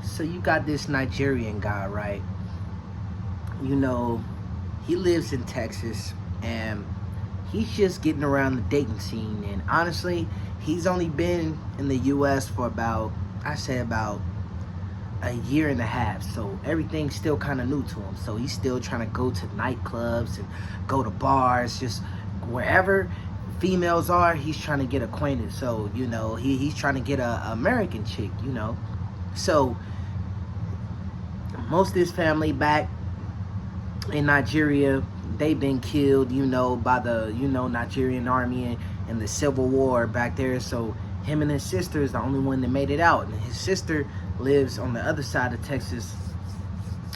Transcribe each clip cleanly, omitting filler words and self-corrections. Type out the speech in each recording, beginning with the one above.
So you got this Nigerian guy, right? You know, he lives in Texas, and he's just getting around the dating scene. And honestly, he's only been in the U.S. for about, I say about a year and a half. So everything's still kind of new to him. So he's still trying to go to nightclubs and go to bars, just wherever females are, he's trying to get acquainted. So, he's trying to get a American chick. So most of his family back in Nigeria, they've been killed, by the, Nigerian army and the civil war back there. So him and his sister is the only one that made it out. And his sister lives on the other side of Texas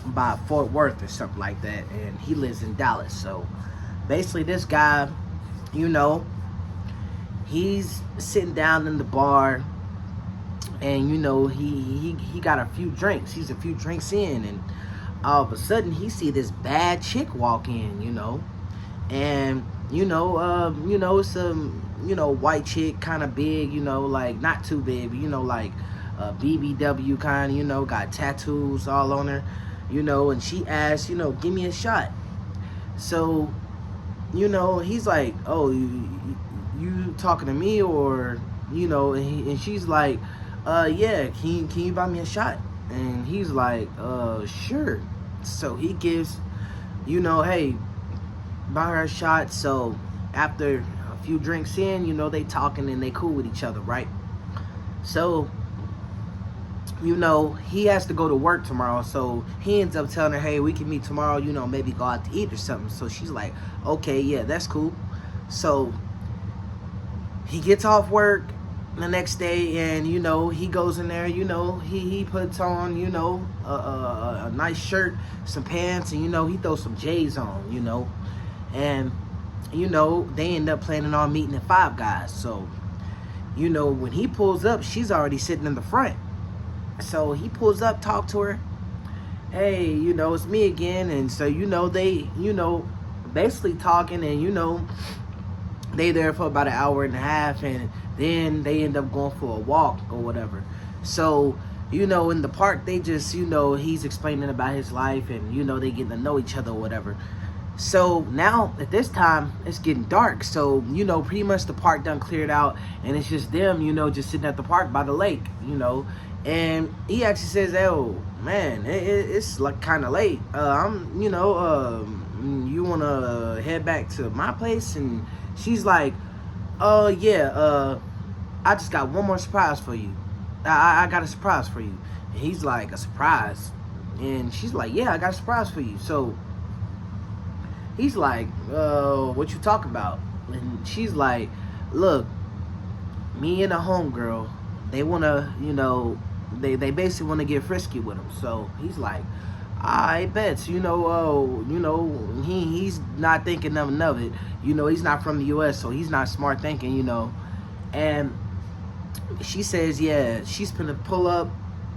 by Fort Worth or something like that. And he lives in Dallas. So basically this guy, he's sitting down in the bar, and he got a few drinks. He's a few drinks in, and all of a sudden he see this bad chick walk in, and it's a white chick, kind of big, like not too big, but like BBW kind, got tattoos all on her, and she asked, give me a shot. So he's like, oh, you talking to me, or and she's like, yeah, can you buy me a shot? And he's like, sure. So he gives, hey, buy her a shot. So after a few drinks in, they talking and they cool with each other, right? So he has to go to work tomorrow, so he ends up telling her, hey, we can meet tomorrow, maybe go out to eat or something. So she's like, okay, yeah, that's cool. So he gets off work the next day, and he goes in there, he puts on, a nice shirt, some pants, and he throws some J's on, and they end up planning on meeting at Five Guys. So when he pulls up, she's already sitting in the front. So he pulls up, talk to her, hey, it's me again. And so they basically talking, and they there for about an hour and a half, and then they end up going for a walk or whatever. So in the park, they just he's explaining about his life, and they getting to know each other or whatever. So now at this time it's getting dark, so pretty much the park done cleared out, and it's just them just sitting at the park by the lake. And he actually says, oh man, it's like kind of late, I'm you want to head back to my place? And she's like, yeah, I just got one more surprise for you. I got a surprise for you. And he's like, a surprise? And she's like, yeah, I got a surprise for you. So he's like, what you talk about? And she's like, look, me and a homegirl, they want to, they basically want to get frisky with him. So he's like, I bet, he's not thinking nothing of it. He's not from the U.S., so he's not smart thinking, And she says, yeah, she's gonna pull up.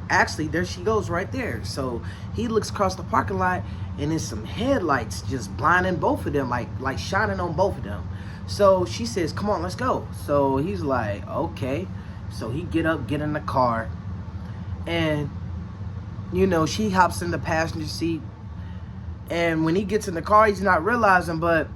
Actually, there she goes right there. So he looks across the parking lot, and there's some headlights just blinding both of them, like shining on both of them. So she says, come on, let's go. So he's like, okay. So he get in the car, and she hops in the passenger seat. And when he gets in the car, he's not realizing, but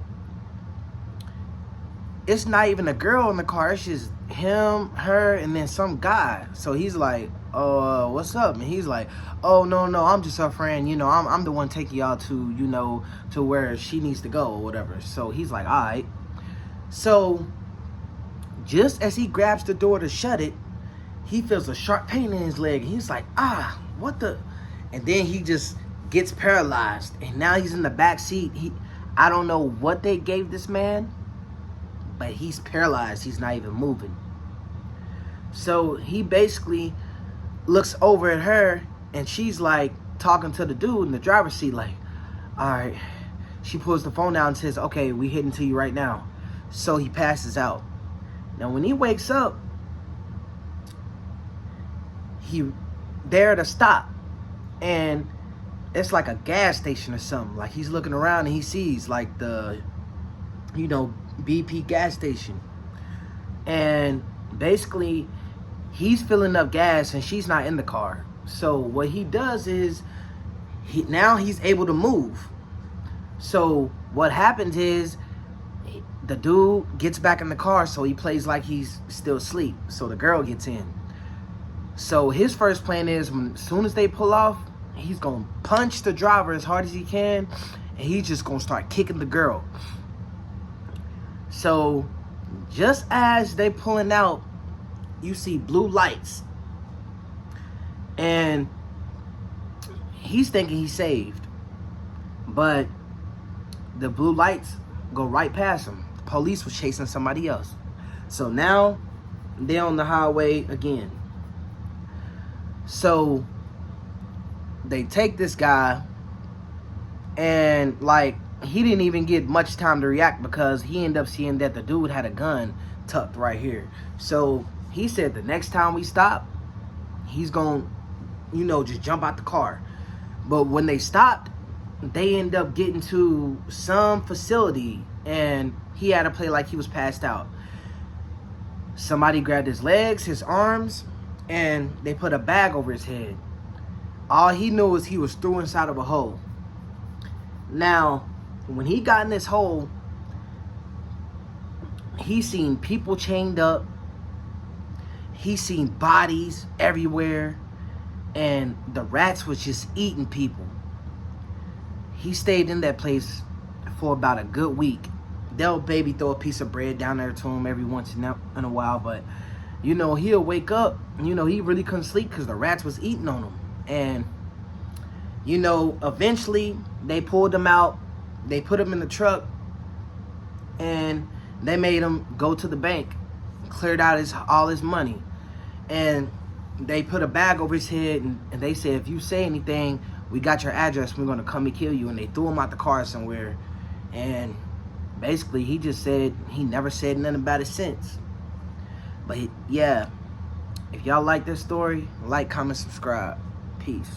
it's not even a girl in the car. It's just him, her, and then some guy. So he's like, what's up? And he's like, oh, no, I'm just her friend. I'm the one taking y'all to, to where she needs to go or whatever. So he's like, all right. So just as he grabs the door to shut it, he feels a sharp pain in his leg. He's like, what the? And then he just gets paralyzed. And now he's in the back seat. I don't know what they gave this man, but he's paralyzed. He's not even moving. So he basically looks over at her, and she's like talking to the dude in the driver's seat, like, all right. She pulls the phone out and says, okay, we heading to you right now. So he passes out. Now when he wakes up, he there to stop, and it's like a gas station or something. Like he's looking around and he sees like the BP gas station, and basically he's filling up gas and she's not in the car. So what he does is now he's able to move. So what happens is the dude gets back in the car, so he plays like he's still asleep. So the girl gets in. So his first plan is, as soon as they pull off, he's going to punch the driver as hard as he can, and he's just going to start kicking the girl. So just as they pulling out, you see blue lights. And he's thinking he's saved. But the blue lights go right past him. The police was chasing somebody else. So now they're on the highway again. So they take this guy, and like, he didn't even get much time to react because he ended up seeing that the dude had a gun tucked right here. So he said the next time we stop, he's gonna, just jump out the car. But when they stopped, they end up getting to some facility, and he had to play like he was passed out. Somebody grabbed his legs, his arms, and they put a bag over his head. All he knew was he was thrown inside of a hole. Now, when he got in this hole, he seen people chained up. He seen bodies everywhere, and the rats was just eating people. He stayed in that place for about a good week. They'll maybe throw a piece of bread down there to him every once in a while, but he'll wake up. He really couldn't sleep because the rats was eating on him. And eventually they pulled him out. They put him in the truck, and they made him go to the bank, cleared out all his money, and they put a bag over his head, and they said, if you say anything, we got your address, we're going to come and kill you. And they threw him out the car somewhere, and basically he just said he never said nothing about it since. But yeah, if y'all like this story, like, comment, subscribe. Peace.